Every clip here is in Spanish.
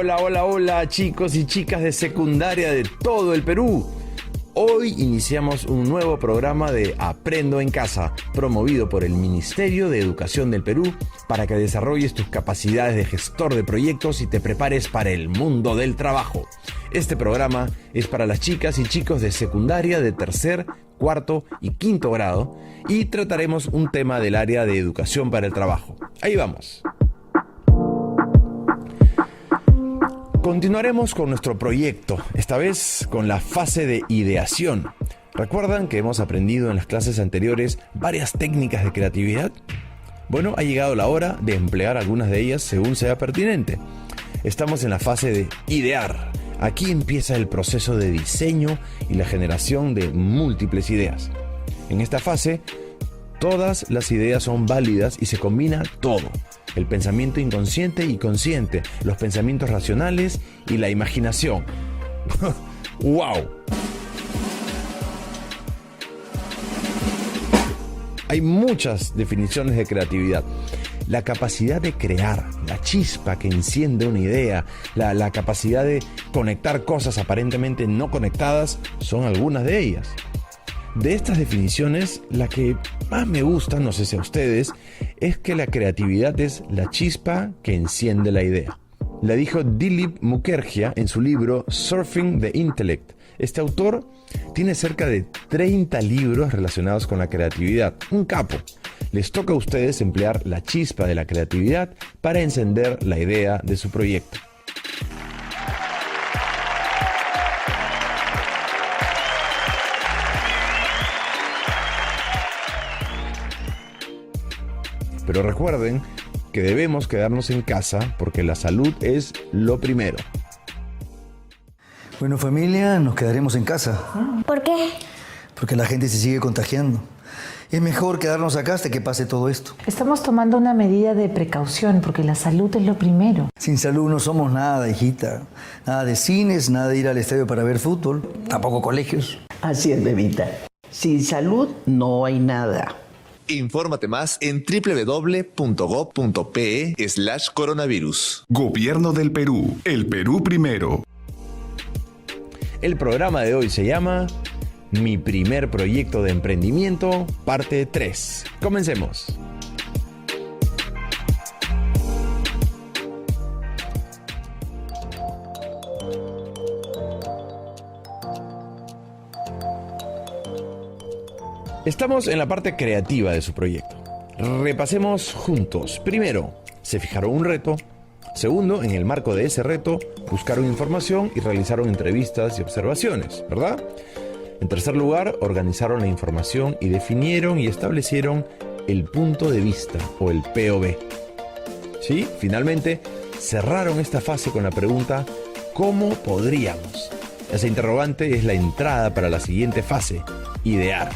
Hola, hola, hola chicos y chicas de secundaria de todo el Perú. Hoy iniciamos un nuevo programa de Aprendo en Casa, promovido por el Ministerio de Educación del Perú, para que desarrolles tus capacidades de gestor de proyectos y te prepares para el mundo del trabajo. Este programa es para las chicas y chicos de secundaria de tercer, cuarto y quinto grado y trataremos un tema del área de educación para el trabajo. Ahí vamos. Continuaremos con nuestro proyecto, esta vez con la fase de ideación. ¿Recuerdan que hemos aprendido en las clases anteriores varias técnicas de creatividad? Bueno, ha llegado la hora de emplear algunas de ellas según sea pertinente. Estamos en la fase de idear. Aquí empieza el proceso de diseño y la generación de múltiples ideas. En esta fase, todas las ideas son válidas y se combina todo. El pensamiento inconsciente y consciente, los pensamientos racionales y la imaginación. ¡Wow! Hay muchas definiciones de creatividad. La capacidad de crear, la chispa que enciende una idea, la capacidad de conectar cosas aparentemente no conectadas, son algunas de ellas. De estas definiciones, la que más me gusta, no sé si a ustedes, es que la creatividad es la chispa que enciende la idea. La dijo Dilip Mukherjee en su libro Surfing the Intellect. Este autor tiene cerca de 30 libros relacionados con la creatividad. Un capo. Les toca a ustedes emplear la chispa de la creatividad para encender la idea de su proyecto. Pero recuerden que debemos quedarnos en casa porque la salud es lo primero. Bueno, familia, nos quedaremos en casa. ¿Por qué? Porque la gente se sigue contagiando. Es mejor quedarnos acá hasta que pase todo esto. Estamos tomando una medida de precaución porque la salud es lo primero. Sin salud no somos nada, hijita. Nada de cines, nada de ir al estadio para ver fútbol, tampoco colegios. Así es, bebita. Sin salud no hay nada. Infórmate más en www.gov.pe/coronavirus. Gobierno del Perú. El Perú primero. El programa de hoy se llama Mi primer proyecto de emprendimiento, parte 3. Comencemos. Estamos en la parte creativa de su proyecto. Repasemos juntos. Primero, se fijaron un reto. Segundo, en el marco de ese reto, buscaron información y realizaron entrevistas y observaciones, ¿verdad? En tercer lugar, organizaron la información y definieron y establecieron el punto de vista o el POV. ¿Sí? Finalmente, cerraron esta fase con la pregunta ¿cómo podríamos? Esa interrogante es la entrada para la siguiente fase, idear.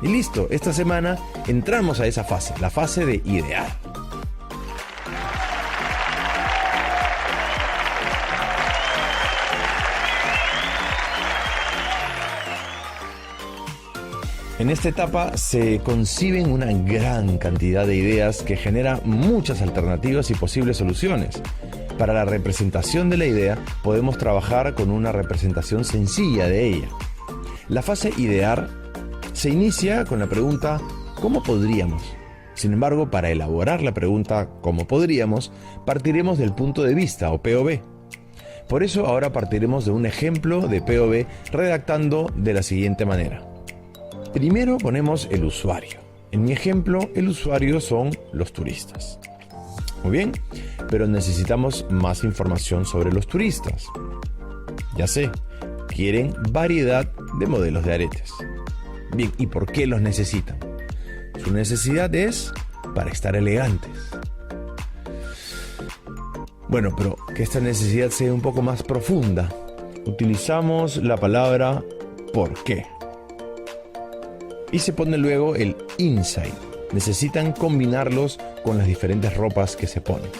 Y listo, esta semana entramos a esa fase, la fase de idear. En esta etapa se conciben una gran cantidad de ideas que genera muchas alternativas y posibles soluciones. Para la representación de la idea podemos trabajar con una representación sencilla de ella. La fase idear se inicia con la pregunta ¿cómo podríamos? Sin embargo, para elaborar la pregunta ¿cómo podríamos?, partiremos del punto de vista o POV. Por eso ahora partiremos de un ejemplo de POV redactando de la siguiente manera. Primero ponemos el usuario. En mi ejemplo, el usuario son los turistas. Muy bien, pero necesitamos más información sobre los turistas. Ya sé, quieren variedad de modelos de aretes. Bien, ¿y por qué los necesitan? Su necesidad es para estar elegantes. Bueno, pero que esta necesidad sea un poco más profunda, utilizamos la palabra ¿por qué? Y se pone luego el insight. Necesitan combinarlos con las diferentes ropas que se ponen.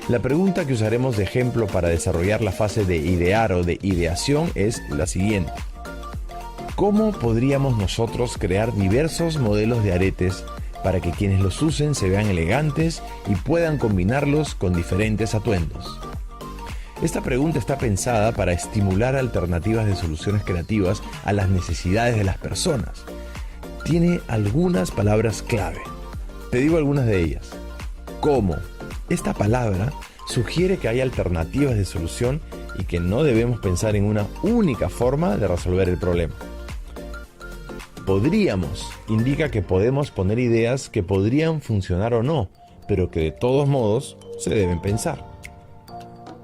La pregunta que usaremos de ejemplo para desarrollar la fase de idear o de ideación es la siguiente. ¿Cómo podríamos nosotros crear diversos modelos de aretes para que quienes los usen se vean elegantes y puedan combinarlos con diferentes atuendos? Esta pregunta está pensada para estimular alternativas de soluciones creativas a las necesidades de las personas. Tiene algunas palabras clave. Te digo algunas de ellas. ¿Cómo? Esta palabra sugiere que hay alternativas de solución y que no debemos pensar en una única forma de resolver el problema. Podríamos indica que podemos poner ideas que podrían funcionar o no, pero que de todos modos se deben pensar.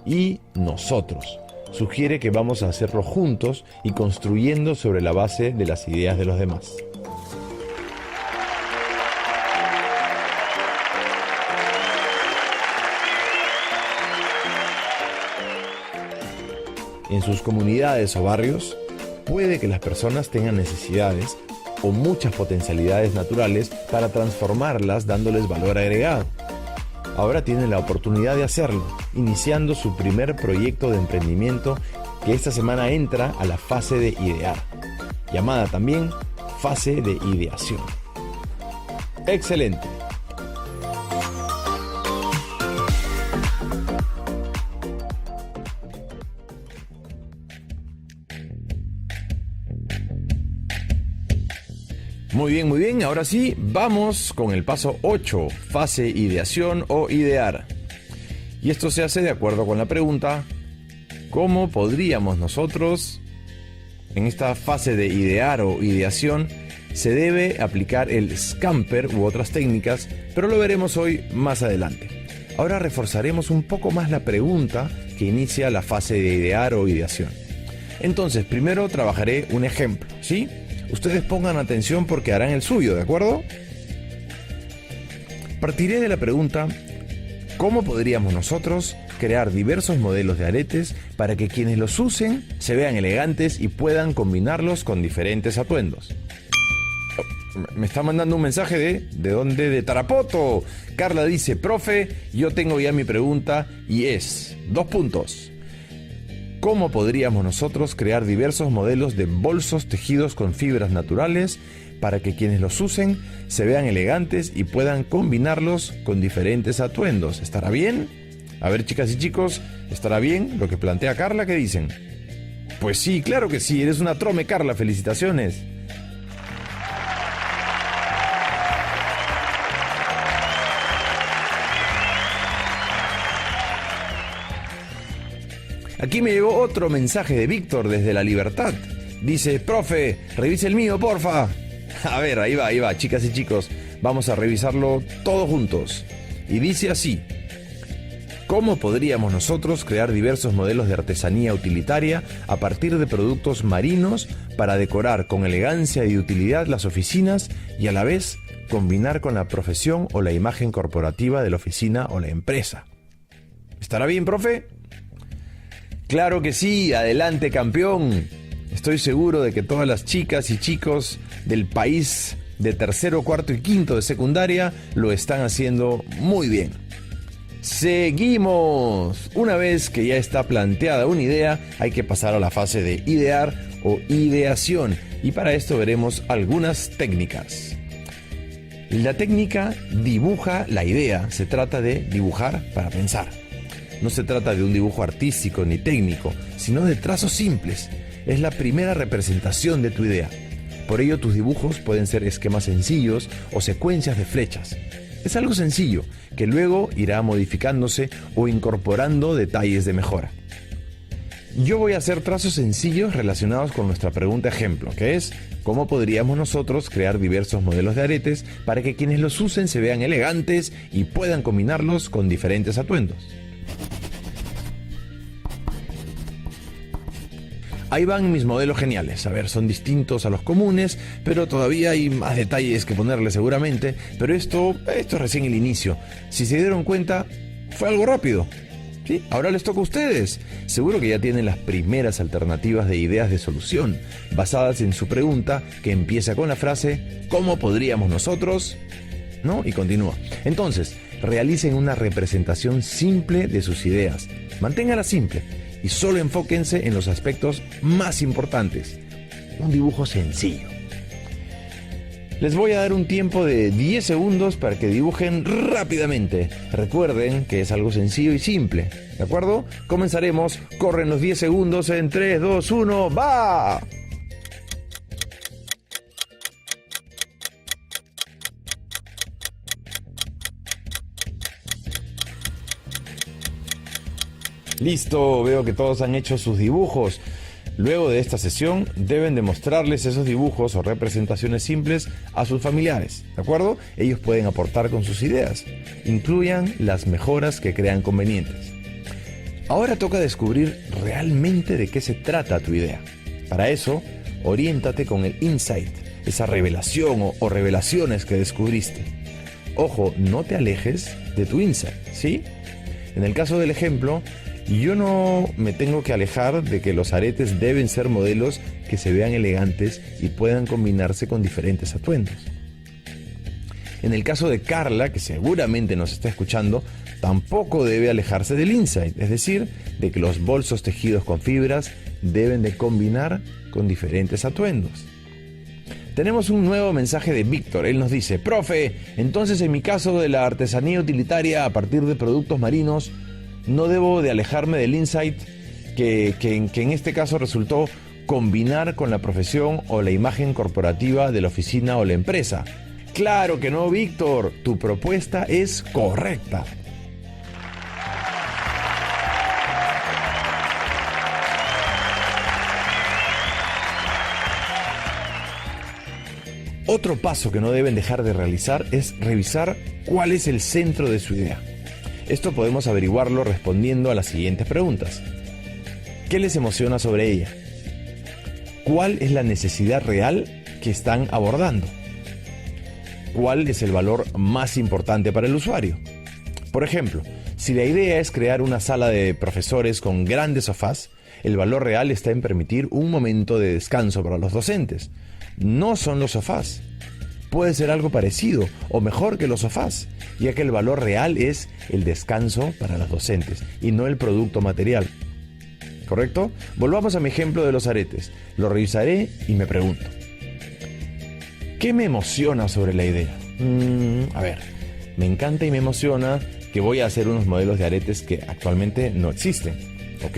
Y nosotros sugiere que vamos a hacerlo juntos y construyendo sobre la base de las ideas de los demás. En sus comunidades o barrios, puede que las personas tengan necesidades o muchas potencialidades naturales para transformarlas dándoles valor agregado. Ahora tienen la oportunidad de hacerlo, iniciando su primer proyecto de emprendimiento que esta semana entra a la fase de idear, llamada también fase de ideación. ¡Excelente! Muy bien, muy bien. Ahora sí, vamos con el paso 8, fase ideación o idear. Y esto se hace de acuerdo con la pregunta, ¿cómo podríamos nosotros, en esta fase de idear o ideación, se debe aplicar el Scamper u otras técnicas, pero lo veremos hoy más adelante. Ahora reforzaremos un poco más la pregunta que inicia la fase de idear o ideación. Entonces, primero trabajaré un ejemplo, ¿sí? Ustedes pongan atención porque harán el suyo, ¿de acuerdo? Partiré de la pregunta, ¿cómo podríamos nosotros crear diversos modelos de aretes para que quienes los usen se vean elegantes y puedan combinarlos con diferentes atuendos? Me está mandando un mensaje ¿de dónde? De Tarapoto. Carla dice, profe, yo tengo ya mi pregunta y es, 2 puntos. ¿Cómo podríamos nosotros crear diversos modelos de bolsos tejidos con fibras naturales para que quienes los usen se vean elegantes y puedan combinarlos con diferentes atuendos? ¿Estará bien? A ver, chicas y chicos, ¿estará bien lo que plantea Carla? ¿Qué dicen? Pues sí, claro que sí, eres una trome, Carla, felicitaciones. Aquí me llegó otro mensaje de Víctor desde La Libertad. Dice, profe, revise el mío, porfa. A ver, ahí va, chicas y chicos. Vamos a revisarlo todos juntos. Y dice así. ¿Cómo podríamos nosotros crear diversos modelos de artesanía utilitaria a partir de productos marinos para decorar con elegancia y utilidad las oficinas y a la vez combinar con la profesión o la imagen corporativa de la oficina o la empresa? ¿Estará bien, profe? Claro que sí, adelante campeón. Estoy seguro de que todas las chicas y chicos del país de tercero, cuarto y quinto de secundaria lo están haciendo muy bien. Seguimos. Una vez que ya está planteada una idea, hay que pasar a la fase de idear o ideación y para esto veremos algunas técnicas. La técnica dibuja la idea, se trata de dibujar para pensar. No se trata de un dibujo artístico ni técnico, sino de trazos simples. Es la primera representación de tu idea. Por ello, tus dibujos pueden ser esquemas sencillos o secuencias de flechas. Es algo sencillo, que luego irá modificándose o incorporando detalles de mejora. Yo voy a hacer trazos sencillos relacionados con nuestra pregunta ejemplo, que es ¿cómo podríamos nosotros crear diversos modelos de aretes para que quienes los usen se vean elegantes y puedan combinarlos con diferentes atuendos? Ahí van mis modelos geniales. A ver, son distintos a los comunes, pero todavía hay más detalles que ponerle seguramente. Pero esto es recién el inicio. Si se dieron cuenta, fue algo rápido. ¿Sí? Ahora les toca a ustedes. Seguro que ya tienen las primeras alternativas de ideas de solución, basadas en su pregunta, que empieza con la frase ¿cómo podríamos nosotros? ¿No? Y continúa. Entonces, realicen una representación simple de sus ideas. Manténganla simple. Y solo enfóquense en los aspectos más importantes. Un dibujo sencillo. Les voy a dar un tiempo de 10 segundos para que dibujen rápidamente. Recuerden que es algo sencillo y simple, ¿de acuerdo? Comenzaremos, corren los 10 segundos en 3, 2, 1, ¡va! Listo, veo que todos han hecho sus dibujos. Luego de esta sesión deben demostrarles esos dibujos o representaciones simples a sus familiares, ¿de acuerdo? Ellos pueden aportar con sus ideas. Incluyan las mejoras que crean convenientes. Ahora toca descubrir realmente de qué se trata tu idea. Para eso, oriéntate con el insight, esa revelación o revelaciones que descubriste. Ojo, no te alejes de tu insight, ¿sí? En el caso del ejemplo, yo no me tengo que alejar de que los aretes deben ser modelos que se vean elegantes y puedan combinarse con diferentes atuendos. En el caso de Carla, que seguramente nos está escuchando, tampoco debe alejarse del insight, es decir, de que los bolsos tejidos con fibras deben de combinar con diferentes atuendos. Tenemos un nuevo mensaje de Víctor. Él nos dice: profe, entonces en mi caso de la artesanía utilitaria a partir de productos marinos, no debo de alejarme del insight que en este caso resultó combinar con la profesión o la imagen corporativa de la oficina o la empresa. Claro que no, Víctor, tu propuesta es correcta. Otro paso que no deben dejar de realizar es revisar cuál es el centro de su idea. Esto podemos averiguarlo respondiendo a las siguientes preguntas. ¿Qué les emociona sobre ella? ¿Cuál es la necesidad real que están abordando? ¿Cuál es el valor más importante para el usuario? Por ejemplo, si la idea es crear una sala de profesores con grandes sofás, el valor real está en permitir un momento de descanso para los docentes. No son los sofás. Puede ser algo parecido o mejor que los sofás, ya que el valor real es el descanso para los docentes y no el producto material. ¿Correcto? Volvamos a mi ejemplo de los aretes. Lo revisaré y me pregunto: ¿qué me emociona sobre la idea? Me encanta y me emociona que voy a hacer unos modelos de aretes que actualmente no existen, ¿ok?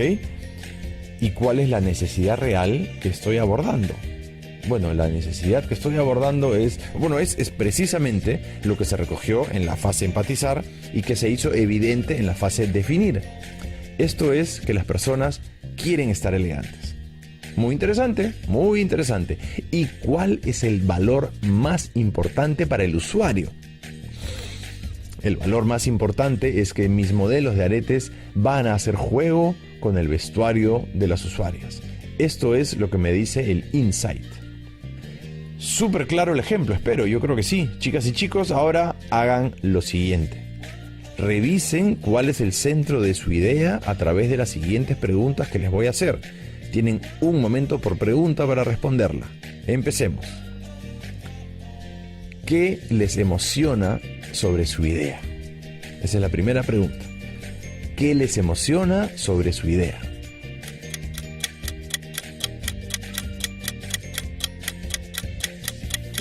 ¿Y cuál es la necesidad real que estoy abordando? Bueno, la necesidad que estoy abordando es precisamente lo que se recogió en la fase empatizar y que se hizo evidente en la fase definir. Esto es que las personas quieren estar elegantes. Muy interesante, muy interesante. ¿Y cuál es el valor más importante para el usuario? El valor más importante es que mis modelos de aretes van a hacer juego con el vestuario de las usuarias. Esto es lo que me dice el insight. Súper claro el ejemplo, espero, yo creo que sí. Chicas y chicos, ahora hagan lo siguiente. Revisen cuál es el centro de su idea a través de las siguientes preguntas que les voy a hacer. Tienen un momento por pregunta para responderla. Empecemos. ¿Qué les emociona sobre su idea? Esa es la primera pregunta. ¿Qué les emociona sobre su idea?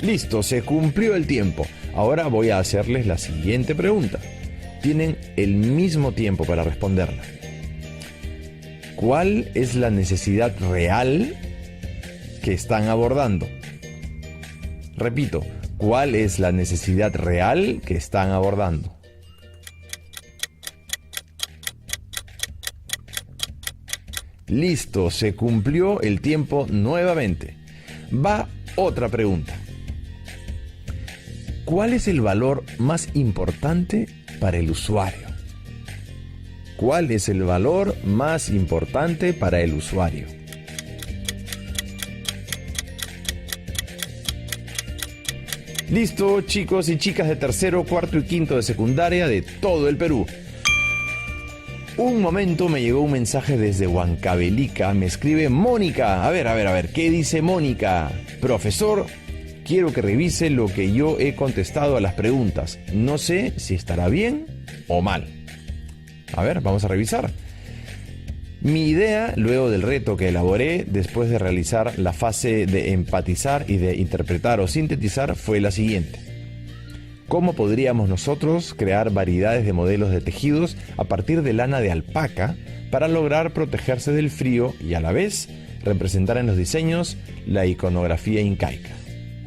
Listo, se cumplió el tiempo. Ahora voy a hacerles la siguiente pregunta. Tienen el mismo tiempo para responderla. ¿Cuál es la necesidad real que están abordando? Repito, ¿cuál es la necesidad real que están abordando? Listo, se cumplió el tiempo nuevamente. Va otra pregunta. ¿Cuál es el valor más importante para el usuario? ¿Cuál es el valor más importante para el usuario? Listo, chicos y chicas de tercero, cuarto y quinto de secundaria de todo el Perú. Un momento, me llegó un mensaje desde Huancavelica. Me escribe Mónica. A ver, ¿qué dice Mónica? Profesor, quiero que revise lo que yo he contestado a las preguntas. No sé si estará bien o mal. A ver, vamos a revisar. Mi idea, luego del reto que elaboré, después de realizar la fase de empatizar y de interpretar o sintetizar, fue la siguiente. ¿Cómo podríamos nosotros crear variedades de modelos de tejidos a partir de lana de alpaca para lograr protegerse del frío y a la vez representar en los diseños la iconografía incaica?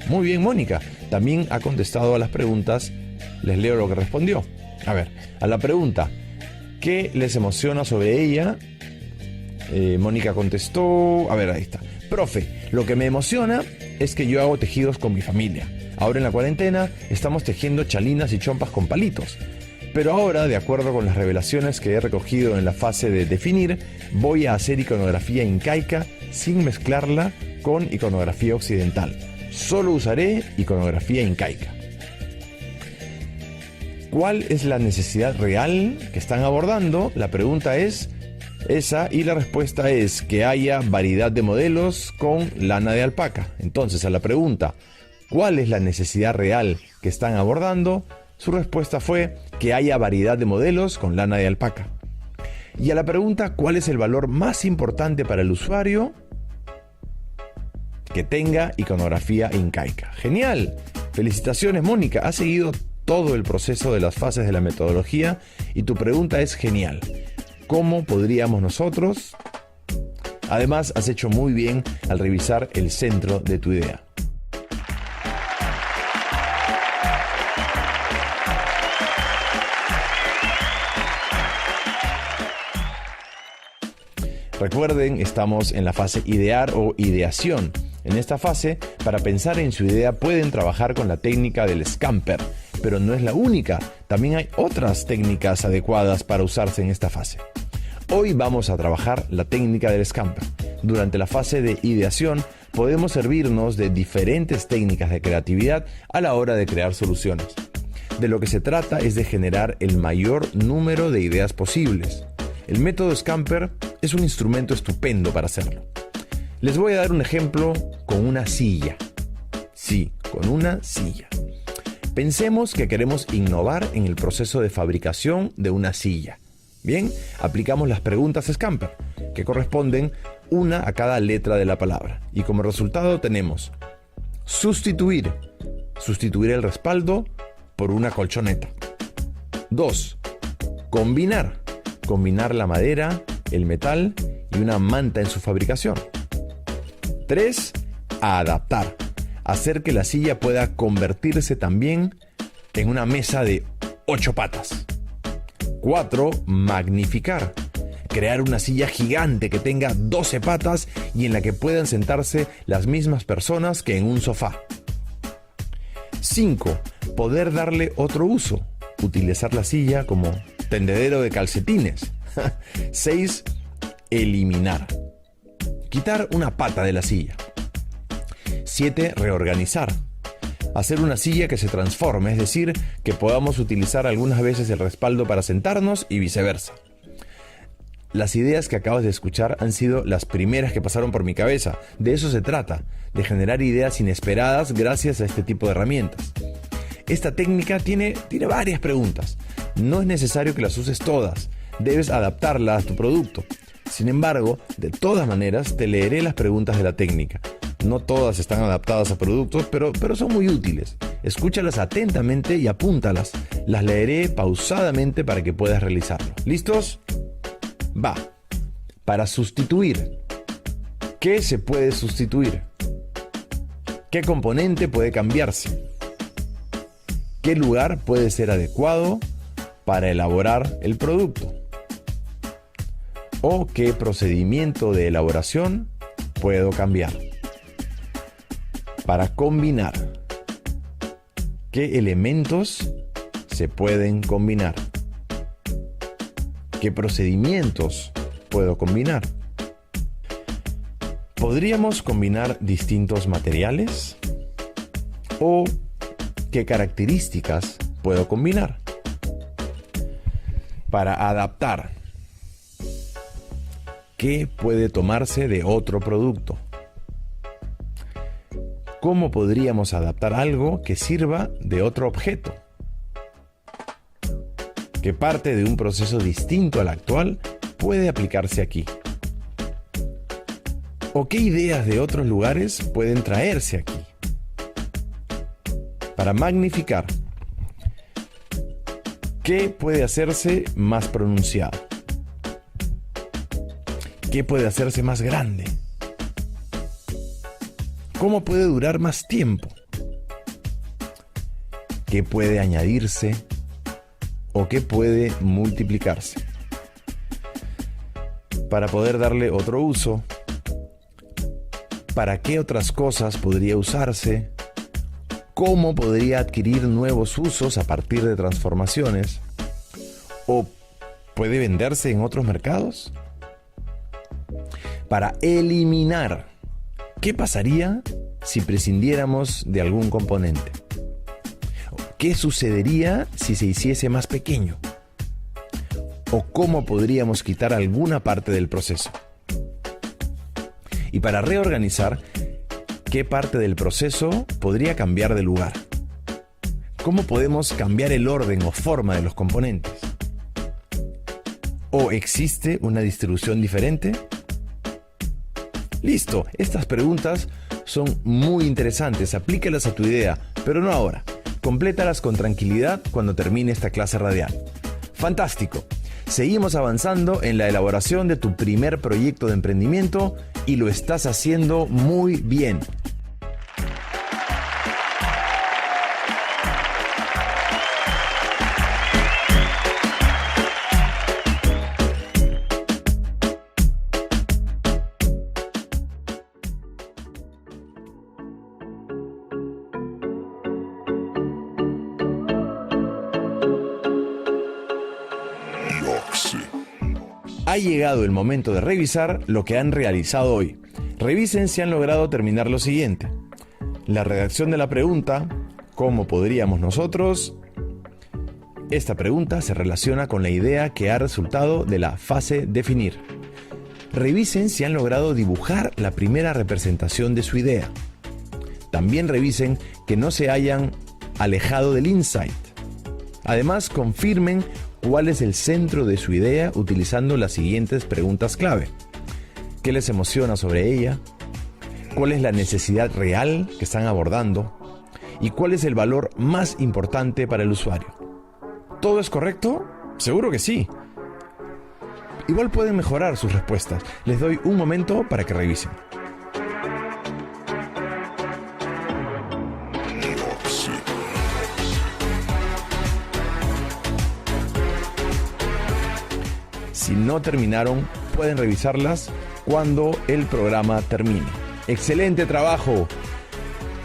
Muy bien, Mónica. También ha contestado a las preguntas. Les leo lo que respondió. A ver, a la pregunta, ¿qué les emociona sobre ella? Mónica contestó, a ver, ahí está. Profe, lo que me emociona es que yo hago tejidos con mi familia. Ahora en la cuarentena estamos tejiendo chalinas y chompas con palitos. Pero ahora, de acuerdo con las revelaciones que he recogido en la fase de definir, voy a hacer iconografía incaica sin mezclarla con iconografía occidental. Solo usaré iconografía incaica. ¿Cuál es la necesidad real que están abordando? La pregunta es esa y la respuesta es que haya variedad de modelos con lana de alpaca. Entonces, a la pregunta, ¿cuál es la necesidad real que están abordando? Su respuesta fue que haya variedad de modelos con lana de alpaca. Y a la pregunta, ¿cuál es el valor más importante para el usuario? Que tenga iconografía incaica. ¡Genial! Felicitaciones, Mónica. Has seguido todo el proceso de las fases de la metodología y tu pregunta es genial. ¿Cómo podríamos nosotros? Además, has hecho muy bien al revisar el centro de tu idea. Recuerden, estamos en la fase idear o ideación. En esta fase, para pensar en su idea pueden trabajar con la técnica del Scamper, pero no es la única. También hay otras técnicas adecuadas para usarse en esta fase. Hoy vamos a trabajar la técnica del Scamper. Durante la fase de ideación podemos servirnos de diferentes técnicas de creatividad a la hora de crear soluciones. De lo que se trata es de generar el mayor número de ideas posibles. El método Scamper es un instrumento estupendo para hacerlo. Les voy a dar un ejemplo con una silla. Sí, con una silla. Pensemos que queremos innovar en el proceso de fabricación de una silla. Bien, aplicamos las preguntas Scamper, que corresponden una a cada letra de la palabra. Y como resultado tenemos sustituir. Sustituir el respaldo por una colchoneta. 2. Combinar. Combinar la madera, el metal y una manta en su fabricación. 3. Adaptar. Hacer que la silla pueda convertirse también en una mesa de 8 patas. 4. Magnificar. Crear una silla gigante que tenga 12 patas y en la que puedan sentarse las mismas personas que en un sofá. 5. Poder darle otro uso. Utilizar la silla como tendedero de calcetines. 6. Eliminar. Quitar una pata de la silla. 7. Reorganizar. Hacer una silla que se transforme, es decir, que podamos utilizar algunas veces el respaldo para sentarnos y viceversa. Las ideas que acabas de escuchar han sido las primeras que pasaron por mi cabeza. De eso se trata, de generar ideas inesperadas gracias a este tipo de herramientas. Esta técnica tiene varias preguntas. No es necesario que las uses todas, debes adaptarla a tu producto. Sin embargo, de todas maneras, te leeré las preguntas de la técnica. No todas están adaptadas a productos, pero son muy útiles. Escúchalas atentamente y apúntalas. Las leeré pausadamente para que puedas realizarlo. ¿Listos? Va. Para sustituir. ¿Qué se puede sustituir? ¿Qué componente puede cambiarse? ¿Qué lugar puede ser adecuado para elaborar el producto? ¿O qué procedimiento de elaboración puedo cambiar? Para combinar. ¿Qué elementos se pueden combinar? ¿Qué procedimientos puedo combinar? ¿Podríamos combinar distintos materiales? ¿O qué características puedo combinar? Para adaptar. ¿Qué puede tomarse de otro producto? ¿Cómo podríamos adaptar algo que sirva de otro objeto? ¿Qué parte de un proceso distinto al actual puede aplicarse aquí? ¿O qué ideas de otros lugares pueden traerse aquí? Para magnificar, ¿qué puede hacerse más pronunciado? ¿Qué puede hacerse más grande? ¿Cómo puede durar más tiempo? ¿Qué puede añadirse o qué puede multiplicarse? Para poder darle otro uso, ¿para qué otras cosas podría usarse? ¿Cómo podría adquirir nuevos usos a partir de transformaciones? ¿O puede venderse en otros mercados? Para eliminar, ¿qué pasaría si prescindiéramos de algún componente? ¿Qué sucedería si se hiciese más pequeño? ¿O cómo podríamos quitar alguna parte del proceso? Y para reorganizar, ¿qué parte del proceso podría cambiar de lugar? ¿Cómo podemos cambiar el orden o forma de los componentes? ¿O existe una distribución diferente? Listo, estas preguntas son muy interesantes, aplícalas a tu idea, pero no ahora. Complétalas con tranquilidad cuando termine esta clase radial. ¡Fantástico! Seguimos avanzando en la elaboración de tu primer proyecto de emprendimiento y lo estás haciendo muy bien. Ha llegado el momento de revisar lo que han realizado hoy. Revisen si han logrado terminar lo siguiente: la redacción de la pregunta, ¿cómo podríamos nosotros? Esta pregunta se relaciona con la idea que ha resultado de la fase definir. Revisen si han logrado dibujar la primera representación de su idea. También revisen que no se hayan alejado del insight. Además, confirmen cuál es el centro de su idea utilizando las siguientes preguntas clave. ¿Qué les emociona sobre ella? ¿Cuál es la necesidad real que están abordando? ¿Y cuál es el valor más importante para el usuario? ¿Todo es correcto? Seguro que sí. Igual pueden mejorar sus respuestas. Les doy un momento para que revisen. Si no terminaron, pueden revisarlas cuando el programa termine. ¡Excelente trabajo!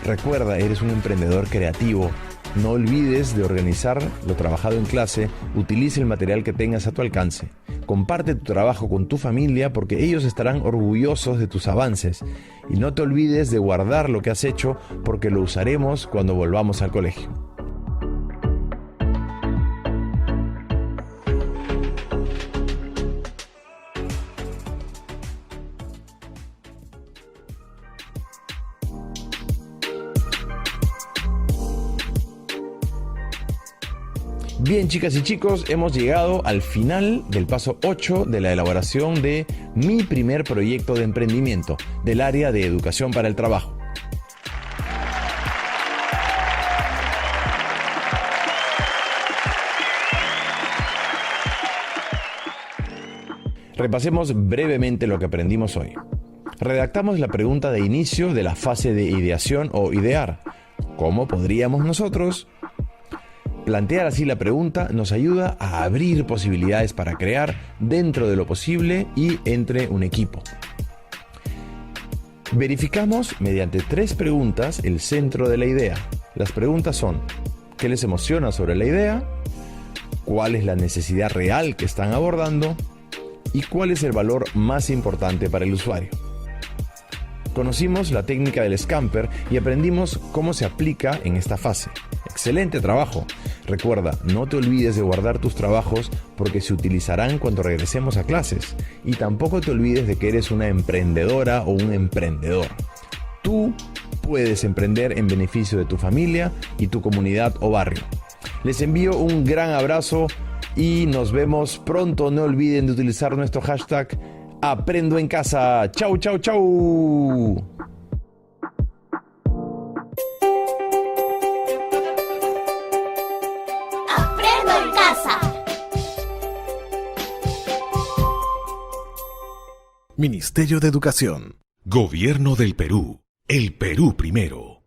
Recuerda, eres un emprendedor creativo. No olvides de organizar lo trabajado en clase. Utilice el material que tengas a tu alcance. Comparte tu trabajo con tu familia porque ellos estarán orgullosos de tus avances. Y no te olvides de guardar lo que has hecho porque lo usaremos cuando volvamos al colegio. Bien, chicas y chicos, hemos llegado al final del paso 8 de la elaboración de mi primer proyecto de emprendimiento del área de educación para el trabajo. Repasemos brevemente lo que aprendimos hoy. Redactamos la pregunta de inicio de la fase de ideación o idear. ¿Cómo podríamos nosotros? Plantear así la pregunta nos ayuda a abrir posibilidades para crear dentro de lo posible y entre un equipo. Verificamos mediante 3 preguntas el centro de la idea. Las preguntas son: ¿qué les emociona sobre la idea? ¿Cuál es la necesidad real que están abordando? ¿Y cuál es el valor más importante para el usuario? Conocimos la técnica del Scamper y aprendimos cómo se aplica en esta fase. ¡Excelente trabajo! Recuerda, no te olvides de guardar tus trabajos porque se utilizarán cuando regresemos a clases. Y tampoco te olvides de que eres una emprendedora o un emprendedor. Tú puedes emprender en beneficio de tu familia y tu comunidad o barrio. Les envío un gran abrazo y nos vemos pronto. No olviden de utilizar nuestro hashtag Aprendo en casa. Chau, chau, chau. Aprendo en casa. Ministerio de Educación. Gobierno del Perú. El Perú primero.